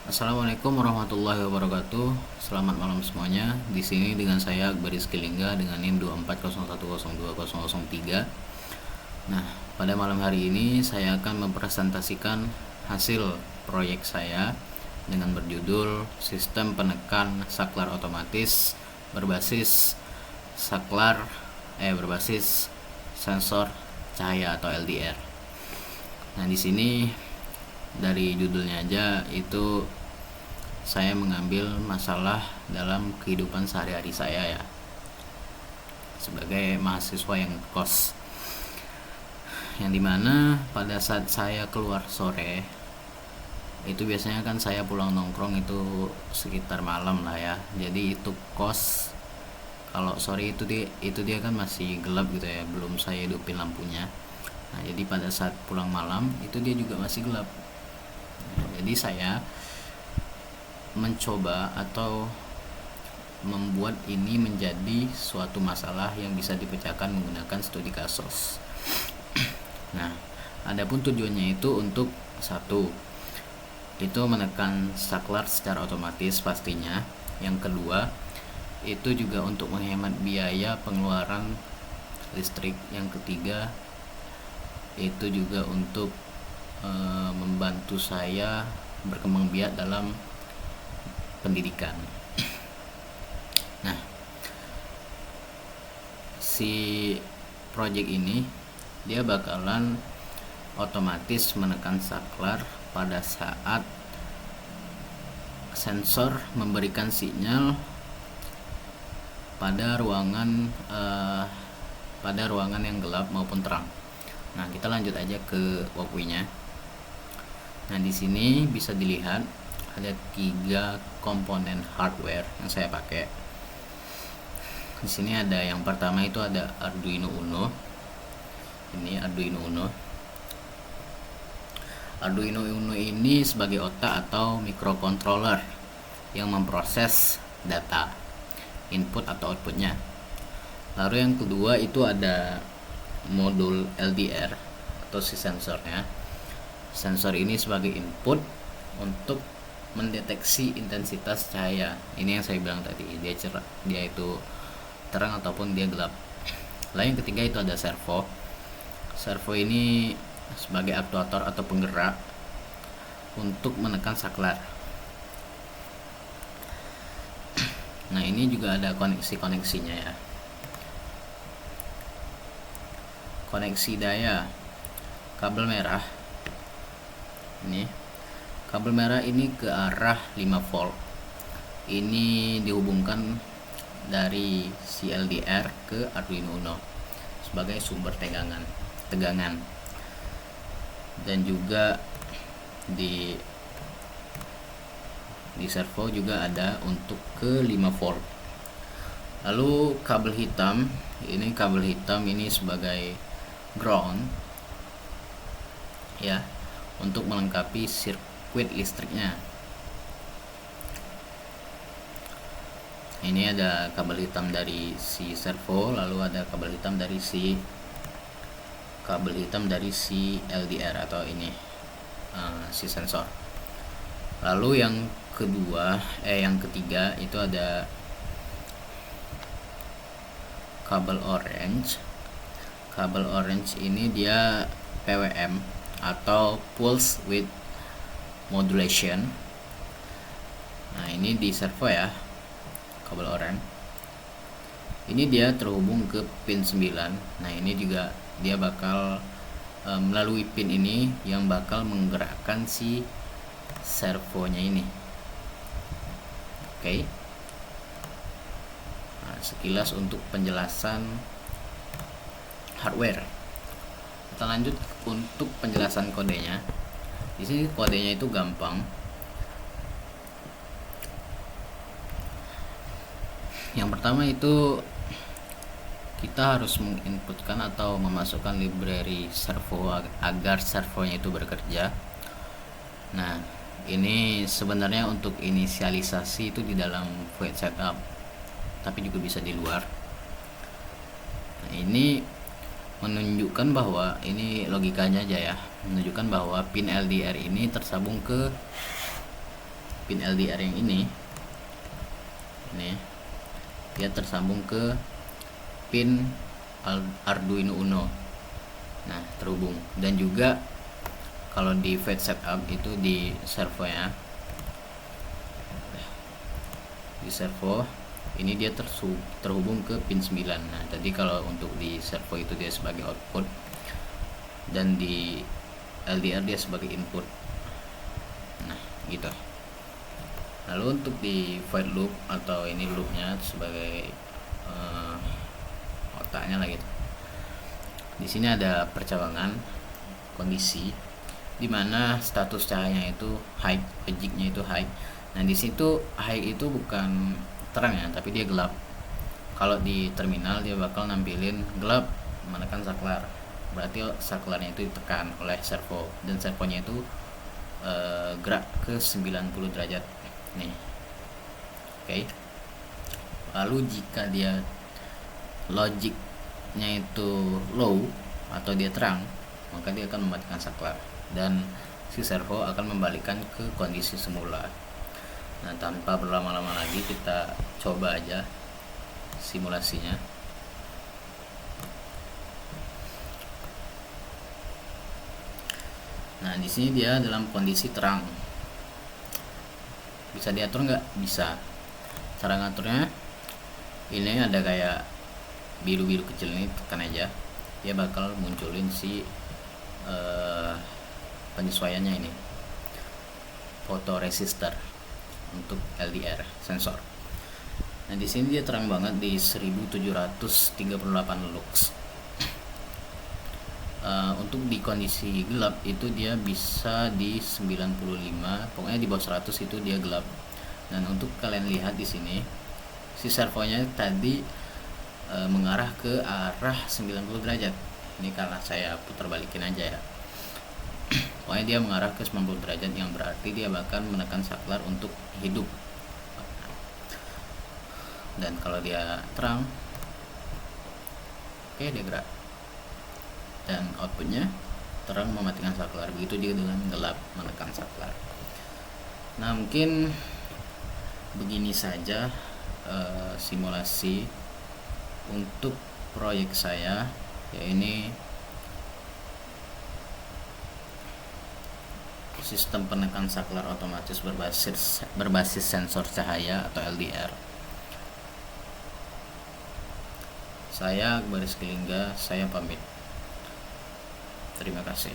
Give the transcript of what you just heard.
Assalamualaikum warahmatullahi wabarakatuh. Selamat malam semuanya. Di sini dengan saya Akbar Rizky Lingga dengan NIM 2401102003. Nah, pada malam hari ini saya akan mempresentasikan hasil proyek saya dengan berjudul Sistem Penekan Saklar Otomatis berbasis sensor cahaya atau LDR. Nah, di sini dari judulnya aja itu saya mengambil masalah dalam kehidupan sehari-hari saya ya, sebagai mahasiswa yang kos, yang dimana pada saat saya keluar sore itu biasanya kan saya pulang nongkrong itu sekitar malam lah ya. Jadi itu kos kalau sore itu dia kan masih gelap gitu ya, belum saya hidupin lampunya. Nah, jadi pada saat pulang malam itu dia juga masih gelap. Jadi saya mencoba atau membuat ini menjadi suatu masalah yang bisa dipecahkan menggunakan studi kasus. Nah, adapun tujuannya itu untuk satu, itu menekan saklar secara otomatis pastinya. Yang kedua, itu juga untuk menghemat biaya pengeluaran listrik. Yang ketiga, itu juga untuk membantu saya berkembang biak dalam pendidikan. Nah, si project ini dia bakalan otomatis menekan saklar pada saat sensor memberikan sinyal pada ruangan yang gelap maupun terang. Nah, kita lanjut aja ke walkthrough-nya. Nah, di sini bisa dilihat ada 3 komponen hardware yang saya pakai. Di sini ada yang pertama itu ada Arduino Uno. Ini Arduino Uno. Arduino Uno ini sebagai otak atau microcontroller yang memproses data input atau outputnya. Lalu yang kedua itu ada modul LDR atau si sensornya. Sensor ini sebagai input untuk mendeteksi intensitas cahaya. Ini yang saya bilang tadi, dia itu terang ataupun dia gelap. Lalu yang ketiga itu ada servo. Servo ini sebagai aktuator atau penggerak untuk menekan saklar. Nah, ini juga ada koneksinya ya. Koneksi daya kabel merah. Ini kabel merah ini ke arah 5 volt. Ini dihubungkan dari CLDR ke Arduino Uno sebagai sumber tegangan. Dan juga di servo juga ada untuk ke 5 volt. Lalu kabel hitam ini sebagai ground ya, untuk melengkapi sirkuit listriknya. Ini ada kabel hitam dari si servo, lalu ada kabel hitam dari si LDR atau ini si sensor. Lalu yang ketiga itu ada kabel orange. Kabel orange ini dia PWM atau pulse width modulation. Nah, ini di servo ya, kabel orange. Ini dia terhubung ke pin 9. Nah, ini juga dia bakal melalui pin ini yang bakal menggerakkan si servonya ini. Oke. Nah, sekilas untuk penjelasan hardware. Kita lanjut untuk penjelasan kodenya. Di sini kodenya itu gampang. Yang pertama itu kita harus menginputkan atau memasukkan library servo agar servonya itu bekerja. Nah, ini sebenarnya untuk inisialisasi itu di dalam void setup, tapi juga bisa di luar. Nah, ini menunjukkan bahwa ini logikanya aja ya, menunjukkan bahwa pin LDR ini tersambung ke pin LDR yang ini dia tersambung ke pin Arduino Uno. Nah, terhubung. Dan juga kalau di fetch setup itu di servonya, di servo ini dia terhubung ke pin 9. Nah, tadi kalau untuk di servo itu dia sebagai output dan di LDR dia sebagai input. Nah, gitu. Lalu untuk di void loop atau ini loopnya sebagai otaknya lah gitu. Di sini ada percabangan kondisi di mana status cahayanya itu high, logiknya itu high. Nah, di situ high itu bukan terang ya, tapi dia gelap. Kalau di terminal dia bakal nampilin gelap menekan saklar. Berarti saklarnya itu ditekan oleh servo dan servonya itu gerak ke 90 derajat nih. Oke. Lalu jika dia logiknya itu low atau dia terang, maka dia akan mematikan saklar dan si servo akan membalikan ke kondisi semula. Nah, tanpa berlama-lama lagi kita coba aja simulasinya. Nah, di sini dia dalam kondisi terang. Bisa diatur nggak? Bisa. Cara ngaturnya ini ada kayak biru-biru kecil ini, tekan aja. Dia bakal munculin si penyesuaiannya ini. Photoresistor untuk LDR sensor. Nah, di sini dia terang banget di 1738 lux. Untuk di kondisi gelap itu dia bisa di 95, pokoknya di bawah 100 itu dia gelap. Dan untuk kalian lihat di sini si servonya tadi mengarah ke arah 90 derajat. Ini karena saya putar balikin aja ya. Pokoknya dia mengarah ke 90 derajat, yang berarti dia bahkan menekan saklar untuk hidup. Dan kalau dia terang, oke, dia gerak. Dan outputnya terang mematikan saklar, begitu juga dengan gelap menekan saklar. Nah, mungkin begini saja simulasi untuk proyek saya, ya ini sistem penekan saklar otomatis berbasis sensor cahaya atau LDR. Saya Baris Kelingga, saya pamit. Terima kasih.